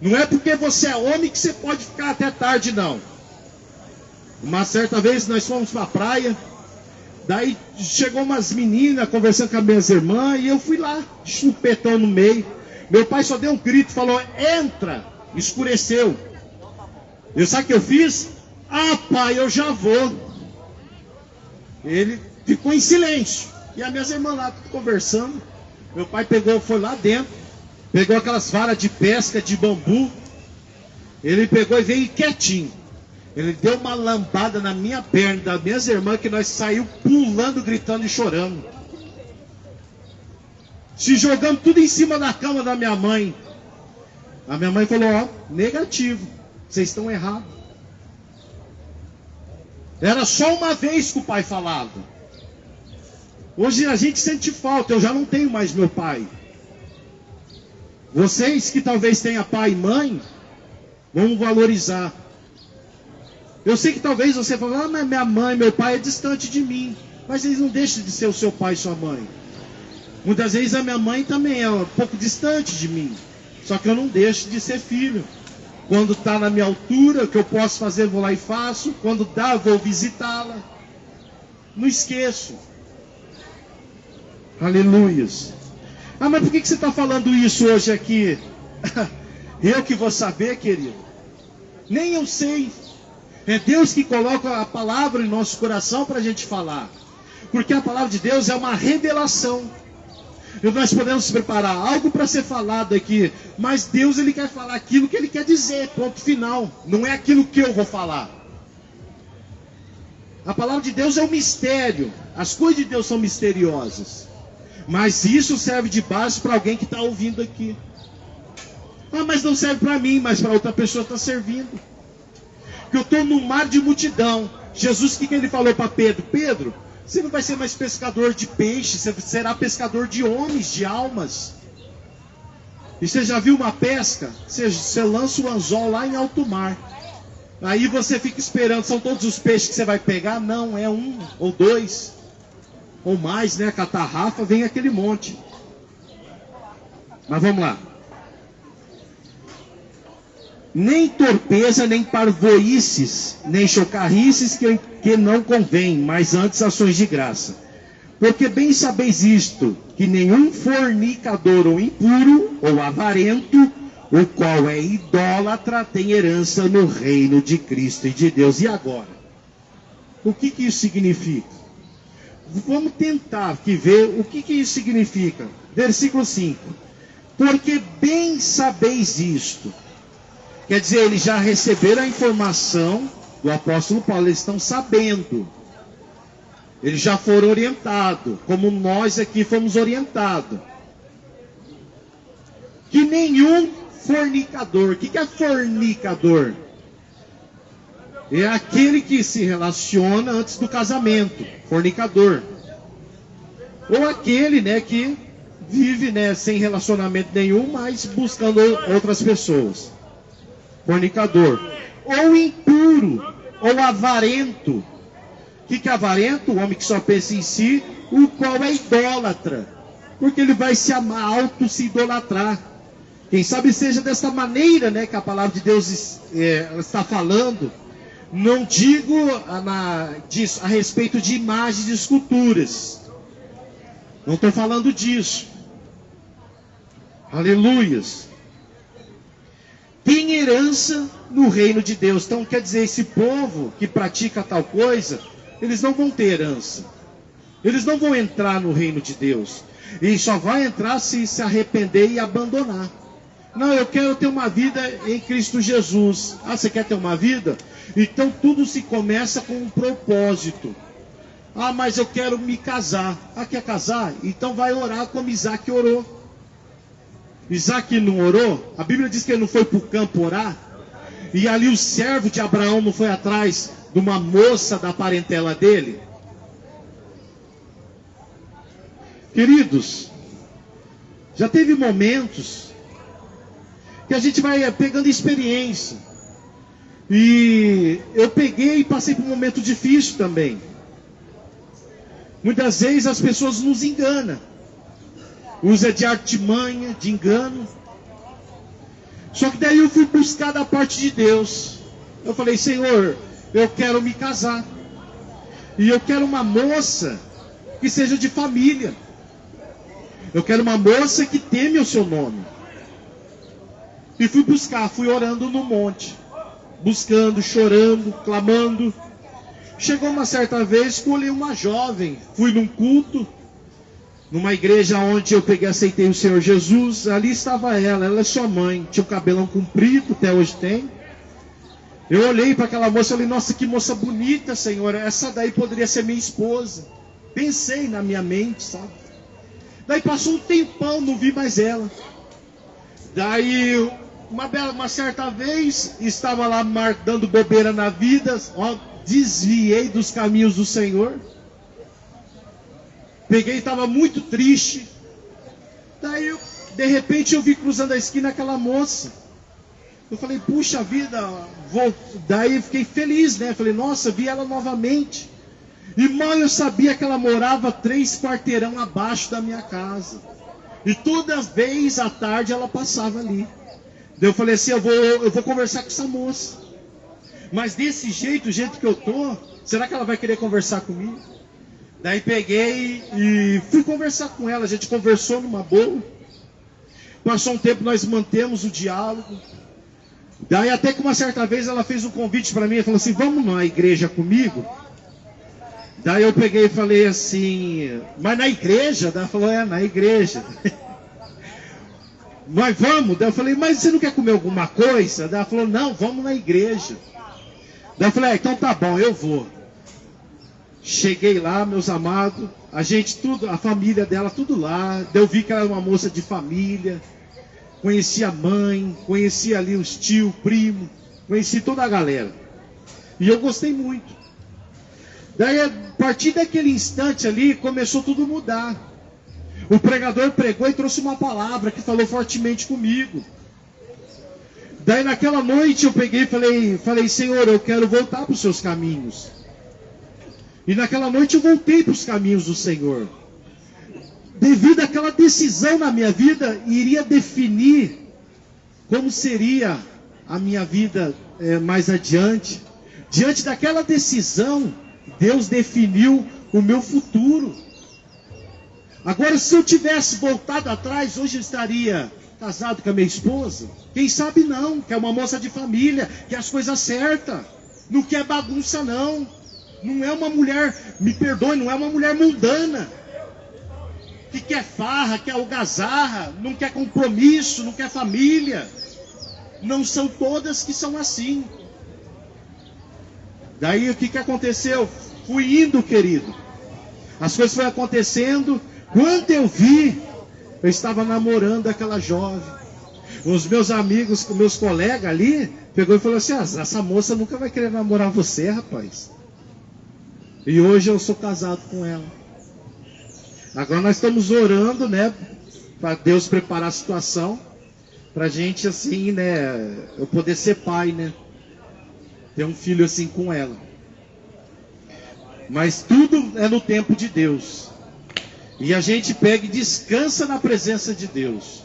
Não é porque você é homem que você pode ficar até tarde, não. Uma certa vez nós fomos para a praia. Daí chegou umas meninas conversando com as minhas irmãs. E eu fui lá, chupetão no meio. Meu pai só deu um grito, falou: entra. Escureceu. Eu sabe o que eu fiz? Pai, eu já vou. Ele ficou em silêncio. E as minhas irmãs lá tudo conversando. Meu pai foi lá dentro, pegou aquelas varas de pesca de bambu. Ele pegou e veio quietinho. Ele deu uma lambada na minha perna, das minhas irmãs, que nós saímos pulando, gritando e chorando. Se jogamos tudo em cima da cama da minha mãe. A minha mãe falou: negativo, vocês estão errados. Era só uma vez que o pai falava. Hoje a gente sente falta, eu já não tenho mais meu pai. Vocês que talvez tenham pai e mãe, vamos valorizar. Eu sei que talvez você fale: mas minha mãe, meu pai é distante de mim. Mas eles não deixam de ser o seu pai e sua mãe. Muitas vezes a minha mãe também é um pouco distante de mim. Só que eu não deixo de ser filho. Quando está na minha altura, o que eu posso fazer, vou lá e faço. Quando dá, vou visitá-la. Não esqueço. Aleluias. Ah, mas por que você está falando isso hoje aqui? Eu que vou saber, querido. Nem eu sei. É Deus que coloca a palavra em nosso coração para a gente falar. Porque a palavra de Deus é uma revelação. E nós podemos preparar algo para ser falado aqui. Mas Deus, Ele quer falar aquilo que Ele quer dizer. Ponto final. Não é aquilo que eu vou falar. A palavra de Deus é um mistério. As coisas de Deus são misteriosas. Mas isso serve de base para alguém que está ouvindo aqui. Ah, mas não serve para mim, mas para outra pessoa está servindo. Porque eu estou num mar de multidão. Jesus, o que ele falou para Pedro? Pedro, você não vai ser mais pescador de peixe, você será pescador de homens, de almas. E você já viu uma pesca? Você lança o anzol lá em alto mar. Aí você fica esperando, são todos os peixes que você vai pegar? Não, é um ou dois. Ou mais, né? Com a tarrafa vem aquele monte. Mas vamos lá. Nem torpeza, nem parvoices, nem chocarrices que não convém, mas antes ações de graça. Porque bem sabeis isto, que nenhum fornicador ou impuro, ou avarento, o qual é idólatra, tem herança no reino de Cristo e de Deus. E agora? O que isso significa? Vamos tentar aqui ver o que isso significa. Versículo 5. Porque bem sabeis isto. Quer dizer, eles já receberam a informação do apóstolo Paulo, eles estão sabendo. Eles já foram orientados, como nós aqui fomos orientados. Que nenhum fornicador, o que é fornicador? É aquele que se relaciona antes do casamento, fornicador. Ou aquele, né, que vive, né, sem relacionamento nenhum, mas buscando outras pessoas. Fornicador. Ou impuro, ou avarento. O que é avarento? O homem que só pensa em si, o qual é idólatra. Porque ele vai se amar, se idolatrar. Quem sabe seja dessa maneira, né, que a palavra de Deus está falando. Não digo a respeito de imagens de esculturas. Não estou falando disso. Aleluias. Tem herança no reino de Deus. Então quer dizer, esse povo que pratica tal coisa, eles não vão ter herança. Eles não vão entrar no reino de Deus. E só vai entrar se arrepender e abandonar. Não, eu quero ter uma vida em Cristo Jesus. Ah, você quer ter uma vida? Então tudo se começa com um propósito. Ah, mas eu quero me casar. Ah, quer casar? Então vai orar como Isaac orou. Isaac não orou? A Bíblia diz que ele não foi para o campo orar. E ali o servo de Abraão não foi atrás de uma moça da parentela dele? Queridos, já teve momentos que a gente vai pegando experiência. E eu peguei e passei por um momento difícil também. Muitas vezes as pessoas nos enganam. Usa de artimanha, de engano. Só que daí eu fui buscar da parte de Deus. Eu falei, Senhor, eu quero me casar. E eu quero uma moça que seja de família. Eu quero uma moça que teme o seu nome. E fui buscar, fui orando no monte. Buscando, chorando, clamando. Chegou uma certa vez, escolhi uma jovem. Fui num culto, numa igreja onde eu aceitei o Senhor Jesus. Ali estava ela é sua mãe. Tinha o cabelão comprido, até hoje tem. Eu olhei para aquela moça e falei, nossa, que moça bonita, Senhor. Essa daí poderia ser minha esposa. Pensei na minha mente, sabe? Daí passou um tempão, não vi mais ela. Daí, uma certa vez, estava lá dando bobeira na vida, ó, desviei dos caminhos do Senhor. Peguei e estava muito triste. Daí, de repente, eu vi cruzando a esquina aquela moça. Eu falei, puxa vida, daí fiquei feliz, né? Falei, nossa, vi ela novamente. E mal eu sabia que ela morava 3 quarteirão abaixo da minha casa. E toda vez à tarde ela passava ali. Daí eu falei assim, eu vou conversar com essa moça. Mas desse jeito, o jeito que eu tô, será que ela vai querer conversar comigo? Daí peguei e fui conversar com ela. A gente conversou numa boa. Passou um tempo, nós mantemos o diálogo. Daí até que uma certa vez ela fez um convite para mim e falou assim: vamos na igreja comigo? Daí eu peguei e falei assim: mas na igreja? Daí ela falou: é, na igreja. Mas vamos? Daí eu falei: mas você não quer comer alguma coisa? Daí ela falou: não, vamos na igreja. Daí eu falei: então tá bom, eu vou. Cheguei lá, meus amados, a gente tudo, a família dela tudo lá. Daí eu vi que ela era uma moça de família. Conheci a mãe, conheci ali os tios, primo, conheci toda a galera. E eu gostei muito. Daí, a partir daquele instante ali, começou tudo a mudar. O pregador pregou e trouxe uma palavra que falou fortemente comigo. Daí, naquela noite, eu peguei e falei: Senhor, eu quero voltar para os seus caminhos. E naquela noite eu voltei para os caminhos do Senhor. Devido àquela decisão na minha vida, iria definir como seria a minha vida mais adiante. Diante daquela decisão, Deus definiu o meu futuro. Agora, se eu tivesse voltado atrás, hoje eu estaria casado com a minha esposa? Quem sabe não, que é uma moça de família, que é as coisas certas, não quer bagunça não. Não é uma mulher, me perdoe, não é uma mulher mundana, que quer farra, quer algazarra, não quer compromisso, não quer família. Não são todas que são assim. Daí o que aconteceu? Fui indo, querido. As coisas foram acontecendo. Quando eu vi, eu estava namorando aquela jovem. Os meus amigos, meus colegas ali, pegou e falou assim: essa moça nunca vai querer namorar você, rapaz. E hoje eu sou casado com ela. Agora nós estamos orando, né, para Deus preparar a situação, para a gente assim, né, eu poder ser pai, né, ter um filho assim com ela. Mas tudo é no tempo de Deus. E a gente pega e descansa na presença de Deus.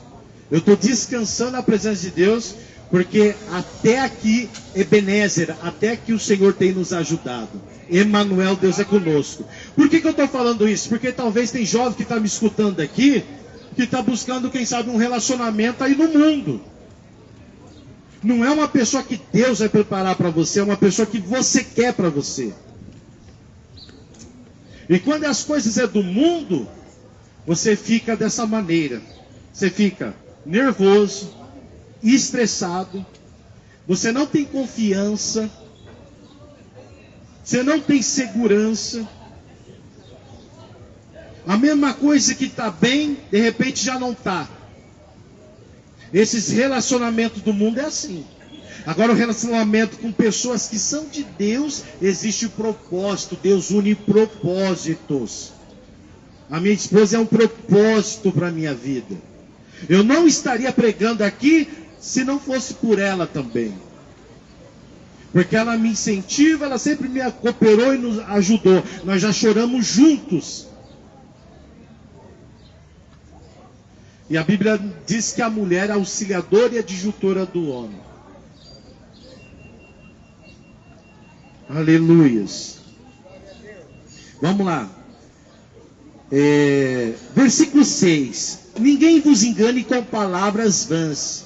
Eu estou descansando na presença de Deus, porque até aqui, Ebenezer, até aqui o Senhor tem nos ajudado. Emanuel, Deus é conosco. Por que eu estou falando isso? Porque talvez tem jovem que está me escutando aqui, que está buscando, quem sabe, um relacionamento aí no mundo. Não é uma pessoa que Deus vai preparar para você, é uma pessoa que você quer para você. E quando as coisas é do mundo, você fica dessa maneira. Você fica nervoso, estressado, você não tem confiança, você não tem segurança. A mesma coisa que está bem, de repente já não está. Esses relacionamentos do mundo é assim. Agora o relacionamento com pessoas que são de Deus, existe o propósito. Deus une propósitos. A minha esposa é um propósito para a minha vida. Eu não estaria pregando aqui se não fosse por ela também. Porque ela me incentiva, ela sempre me cooperou e nos ajudou. Nós já choramos juntos. E a Bíblia diz que a mulher é auxiliadora e adjutora do homem. Aleluias. Vamos lá. Versículo 6. Ninguém vos engane com palavras vãs,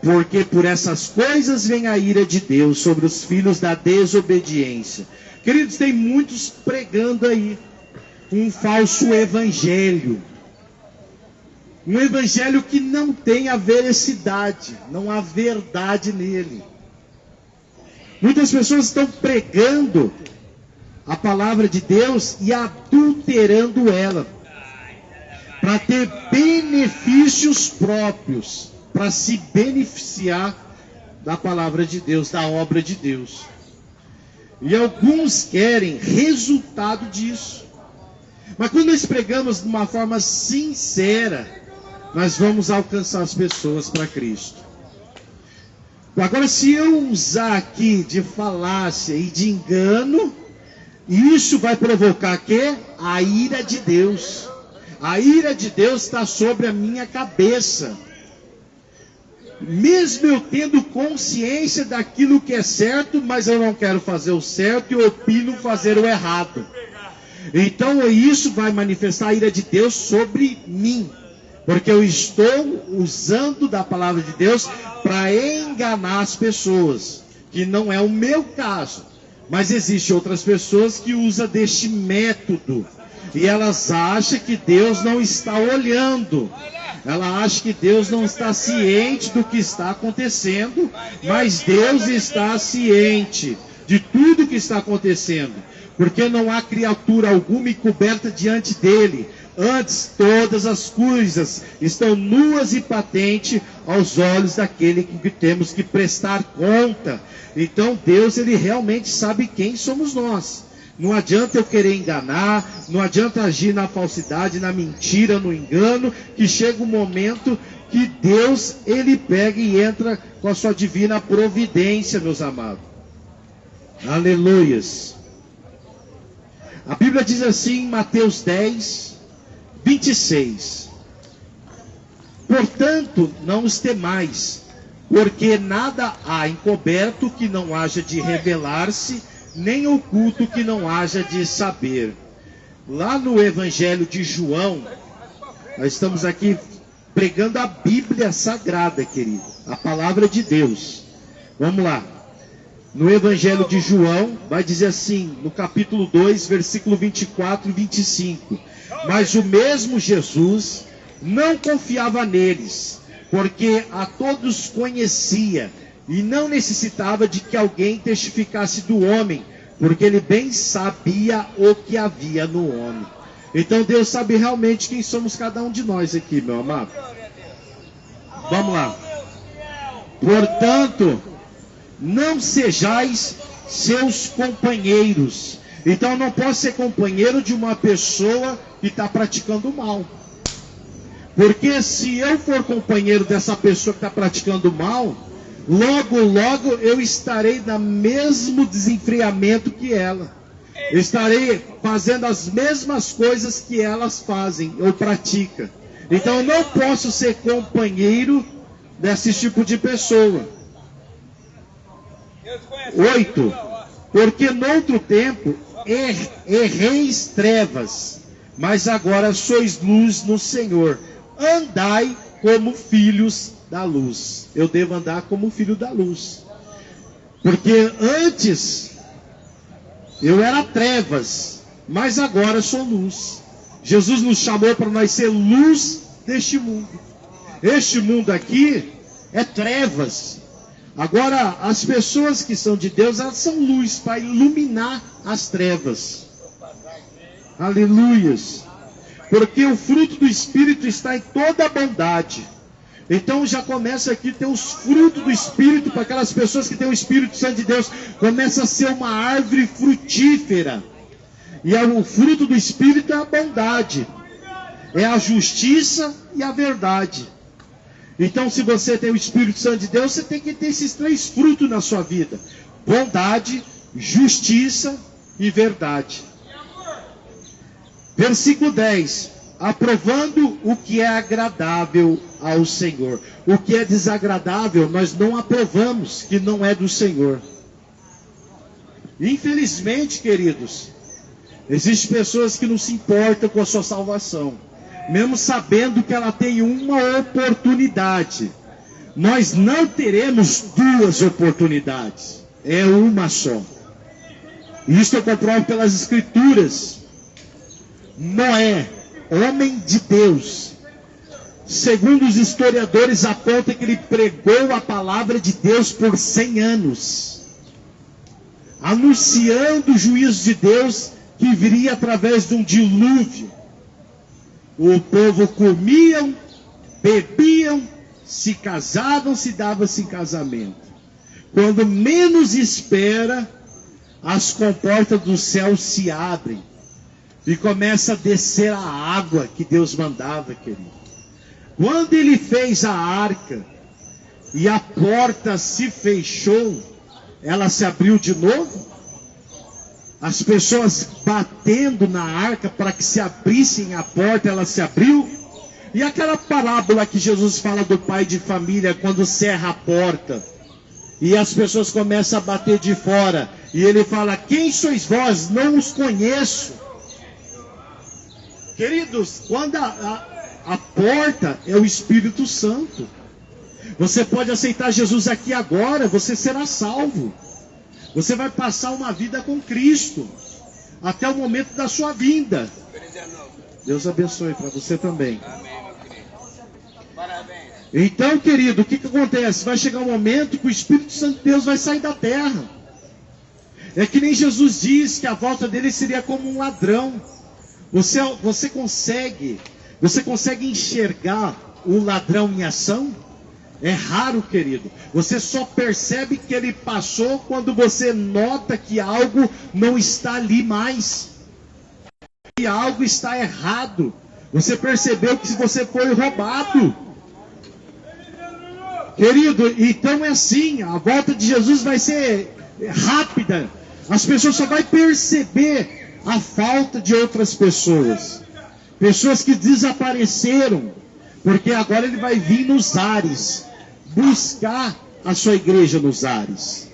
porque por essas coisas vem a ira de Deus sobre os filhos da desobediência. Queridos, tem muitos pregando aí um falso evangelho. Um evangelho que não tem a veracidade, não há verdade nele. Muitas pessoas estão pregando a palavra de Deus e adulterando ela, para ter benefícios próprios, para se beneficiar da palavra de Deus, da obra de Deus. E alguns querem resultado disso. Mas quando nós pregamos de uma forma sincera, nós vamos alcançar as pessoas para Cristo. Agora, se eu usar aqui de falácia e de engano, isso vai provocar quê? A ira de Deus. A ira de Deus está sobre a minha cabeça. Mesmo eu tendo consciência daquilo que é certo, mas eu não quero fazer o certo e opino fazer o errado. Então isso vai manifestar a ira de Deus sobre mim, porque eu estou usando da palavra de Deus para enganar as pessoas, que não é o meu caso. Mas existem outras pessoas que usam deste método, e elas acham que Deus não está olhando, ela acha que Deus não está ciente do que está acontecendo, mas Deus está ciente de tudo que está acontecendo, porque não há criatura alguma encoberta diante dele. Antes, todas as coisas estão nuas e patentes aos olhos daquele que temos que prestar conta. Então Deus, ele realmente sabe quem somos nós. Não adianta eu querer enganar, não adianta agir na falsidade, na mentira, no engano, que chega um momento que Deus, ele pega e entra com a sua divina providência, meus amados. Aleluias. A Bíblia diz assim em Mateus 10, 26. Portanto, não os temais, porque nada há encoberto que não haja de revelar-se, nem oculto que não haja de saber. Lá no Evangelho de João, nós estamos aqui pregando a Bíblia Sagrada, querido, a palavra de Deus. Vamos lá. No Evangelho de João, vai dizer assim, no capítulo 2, versículo 24 e 25. Mas o mesmo Jesus não confiava neles, porque a todos conhecia, e não necessitava de que alguém testificasse do homem, porque ele bem sabia o que havia no homem. Então Deus sabe realmente quem somos cada um de nós aqui, meu amado. Vamos lá. Portanto, não sejais seus companheiros. Então eu não posso ser companheiro de uma pessoa que está praticando mal. Porque se eu for companheiro dessa pessoa que está praticando mal, logo, logo eu estarei no mesmo desenfreamento que ela. Eu estarei fazendo as mesmas coisas que elas fazem ou praticam. Então eu não posso ser companheiro desse tipo de pessoa. 8. Porque noutro tempo erreis trevas, mas agora sois luz no Senhor. Andai como filhos da luz. Eu devo andar como filho da luz. Porque antes eu era trevas, mas agora sou luz. Jesus nos chamou para nós ser luz deste mundo. Este mundo aqui é trevas. Agora, as pessoas que são de Deus, elas são luz para iluminar as trevas. Aleluias. Porque o fruto do Espírito está em toda a bondade. Então já começa aqui a ter os frutos do Espírito para aquelas pessoas que têm o Espírito Santo de Deus. Começa a ser uma árvore frutífera. E o fruto do Espírito é a bondade, é a justiça e a verdade. Então, se você tem o Espírito Santo de Deus, você tem que ter esses 3 frutos na sua vida: bondade, justiça e verdade. Versículo 10. Aprovando o que é agradável ao Senhor. O que é desagradável, nós não aprovamos, que não é do Senhor. Infelizmente, queridos, existem pessoas que não se importam com a sua salvação, mesmo sabendo que ela tem uma oportunidade. Nós não teremos 2 oportunidades, é uma só. Isso eu comprovo pelas Escrituras. Noé, homem de Deus, segundo os historiadores, aponta que ele pregou a palavra de Deus por 100 anos, anunciando o juízo de Deus que viria através de um dilúvio. O povo comiam, bebiam, se casavam, se davam-se em casamento. Quando menos espera, as comportas do céu se abrem e começa a descer a água que Deus mandava, querido. Quando ele fez a arca e a porta se fechou, ela se abriu de novo. As pessoas batendo na arca para que se abrissem a porta, ela se abriu. E aquela parábola que Jesus fala do pai de família, quando cerra a porta e as pessoas começam a bater de fora, e ele fala: quem sois vós? Não os conheço. Queridos, quando a porta é o Espírito Santo. Você pode aceitar Jesus aqui agora, você será salvo. Você vai passar uma vida com Cristo até o momento da sua vinda. Deus abençoe para você também. Então, querido, o que acontece? Vai chegar um momento que o Espírito Santo de Deus vai sair da terra. É que nem Jesus diz que a volta dele seria como um ladrão. Você consegue enxergar o ladrão em ação? É raro, querido. Você só percebe que ele passou quando você nota que algo não está ali mais. Que algo está errado. Você percebeu que você foi roubado. Querido, então é assim, a volta de Jesus vai ser rápida. As pessoas só vão perceber a falta de outras pessoas. Pessoas que desapareceram. Porque agora ele vai vir nos ares, buscar a sua igreja nos ares.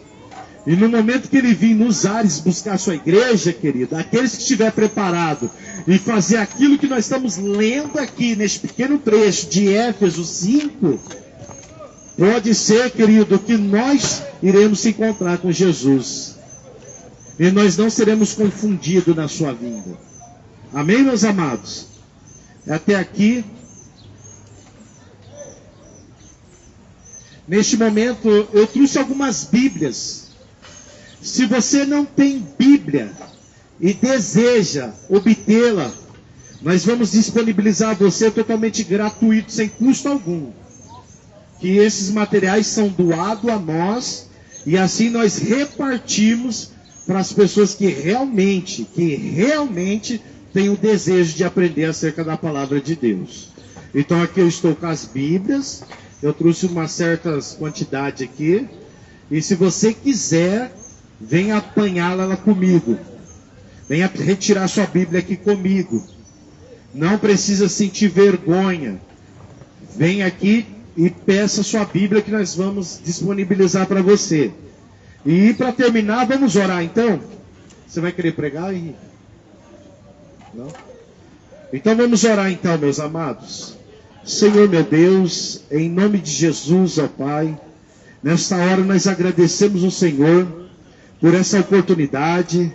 E no momento que ele vir nos ares buscar a sua igreja, querido, aqueles que estiver preparado e fazer aquilo que nós estamos lendo aqui neste pequeno trecho de Éfeso 5, pode ser, querido, que nós iremos se encontrar com Jesus. E nós não seremos confundidos na sua vinda. Amém, meus amados? Até aqui. Neste momento, eu trouxe algumas Bíblias. Se você não tem Bíblia e deseja obtê-la, nós vamos disponibilizar a você totalmente gratuito, sem custo algum. Que esses materiais são doados a nós e assim nós repartimos para as pessoas que realmente têm o desejo de aprender acerca da palavra de Deus. Então aqui eu estou com as Bíblias. Eu trouxe uma certa quantidade aqui. E se você quiser, venha apanhá-la comigo. Venha retirar sua Bíblia aqui comigo. Não precisa sentir vergonha. Venha aqui e peça sua Bíblia que nós vamos disponibilizar para você. E para terminar, vamos orar então? Você vai querer pregar, Henrique? Não? Então vamos orar então, meus amados. Senhor meu Deus, em nome de Jesus, ó Pai, nesta hora nós agradecemos o Senhor por essa oportunidade,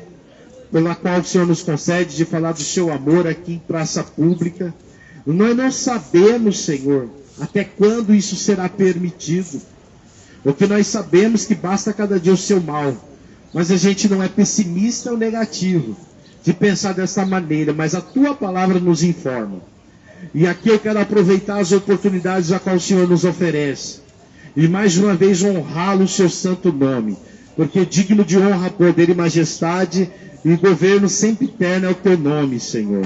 pela qual o Senhor nos concede de falar do seu amor aqui em praça pública. Nós não sabemos, Senhor, até quando isso será permitido. O que nós sabemos que basta cada dia o seu mal, mas a gente não é pessimista ou negativo de pensar dessa maneira, mas a tua palavra nos informa. E aqui eu quero aproveitar as oportunidades a qual o Senhor nos oferece. E mais uma vez honrá-lo o seu santo nome. Porque digno de honra, poder e majestade e governo sempre eterno é o teu nome, Senhor.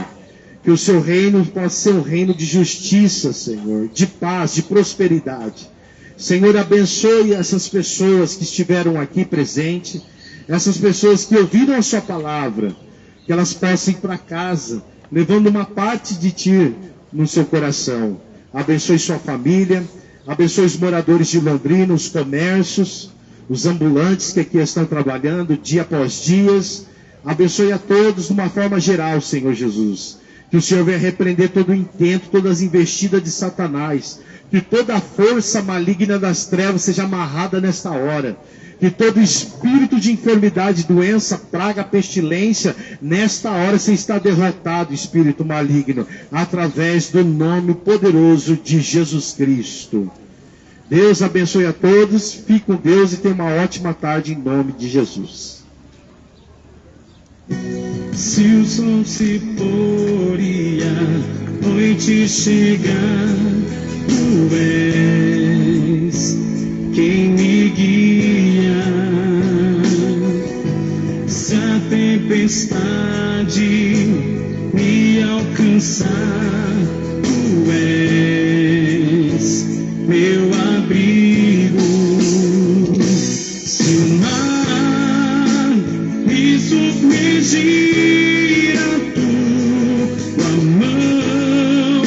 Que o seu reino possa ser um reino de justiça, Senhor. De paz, de prosperidade. Senhor, abençoe essas pessoas que estiveram aqui presentes. Essas pessoas que ouviram a sua palavra. Que elas possam ir para casa, levando uma parte de ti no seu coração. Abençoe sua família, abençoe os moradores de Londrina, os comércios, os ambulantes que aqui estão trabalhando dia após dia. Abençoe a todos de uma forma geral, Senhor Jesus. Que o Senhor venha repreender todo o intento, todas as investidas de Satanás. Que toda a força maligna das trevas seja amarrada nesta hora. Que todo espírito de enfermidade, doença, praga, pestilência, nesta hora você está derrotado, espírito maligno, através do nome poderoso de Jesus Cristo. Deus abençoe a todos, fique com Deus e tenha uma ótima tarde em nome de Jesus. Se o sol se pôr e a noite chegar, tu és quem me guia. Se a tempestade me alcançar, tu és meu abrigo. Se o mar me submergir, a tua mão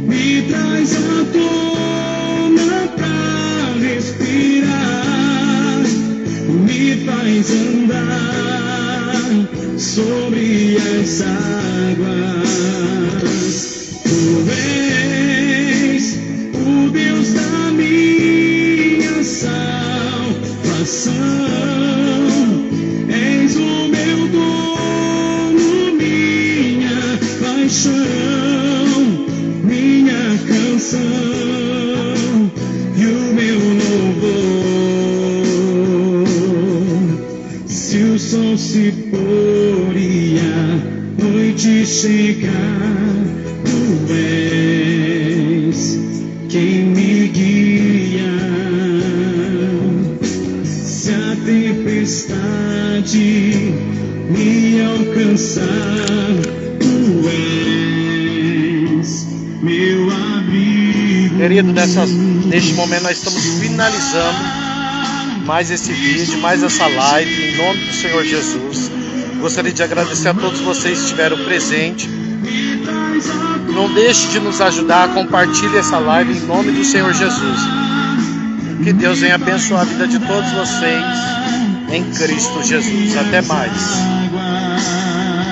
me traz à tona pra respirar, me faz andar sobre as águas. Tu és o Deus da minha salvação, és o meu dono, minha paixão, minha canção e o meu louvor. Se o sol se pôr e a noite chegar, tu és quem me guia. Se a tempestade me alcançar, tu és meu abrigo. Querido, neste momento nós estamos finalizando mais esse vídeo, mais essa live, em nome do Senhor Jesus. Gostaria de agradecer a todos vocês que estiveram presentes. Não deixe de nos ajudar, compartilhe essa live em nome do Senhor Jesus. Que Deus venha abençoar a vida de todos vocês em Cristo Jesus. Até mais.